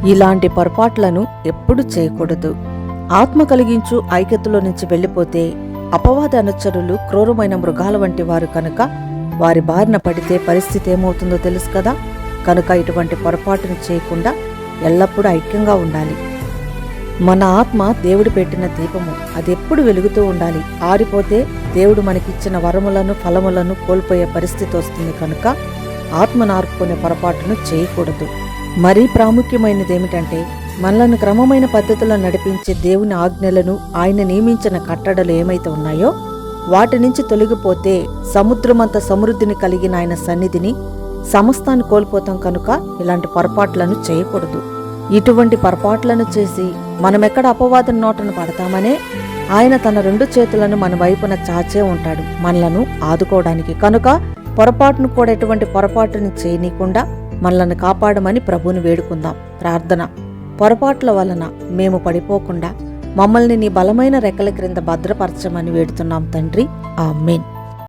ఇలాంటి పొరపాట్లను ఎప్పుడు చేయకూడదు. ఆత్మ కలిగించు ఐక్యతలో నుంచి వెళ్ళిపోతే అపవాద అనుచరులు క్రూరమైన మృగాల వంటి వారు కనుక వారి బారిన పడితే పరిస్థితి ఏమవుతుందో తెలుసు కదా. కనుక ఇటువంటి పొరపాటును చేయకుండా ఎల్లప్పుడూ ఐక్యంగా ఉండాలి. మన ఆత్మ దేవుడు పెట్టిన దీపము, అది ఎప్పుడు వెలుగుతూ ఉండాలి. ఆరిపోతే దేవుడు మనకిచ్చిన వరములను ఫలములను కోల్పోయే పరిస్థితి వస్తుంది. కనుక ఆత్మను ఆర్పుకునే పొరపాటును చేయకూడదు. మరీ ప్రాముఖ్యమైనది ఏమిటంటే, మనలను క్రమమైన పద్ధతిలో నడిపించే దేవుని ఆజ్ఞలను, ఆయన నియమించిన కట్టడలు ఏమైతే ఉన్నాయో వాటి నుంచి తొలగిపోతే సముద్రమంత సమృద్ధిని కలిగిన ఆయన సన్నిధిని, సమస్తాన్ని కోల్పోతాం. కనుక ఇలాంటి పొరపాట్లను చేయకూడదు. ఇటువంటి పొరపాట్లను చేసి మనమెక్కడ అపవాదం నోటను పడతామనే ఆయన తన 2 చేతులను మన వైపున చాచే ఉంటాడు మనలను ఆదుకోవడానికి. కనుక పొరపాటును కూడా ఎటువంటి పొరపాటును చేయనీయకుండా మనలను కాపాడమని ప్రభువుని వేడుకుందాం. ప్రార్థన. పొరపాట్ల వలన మేము పడిపోకుండా మమ్మల్ని నీ బలమైన రెక్కల క్రింద భద్రపరచమని వేడుతున్నాం తండ్రి. ఆమేన్.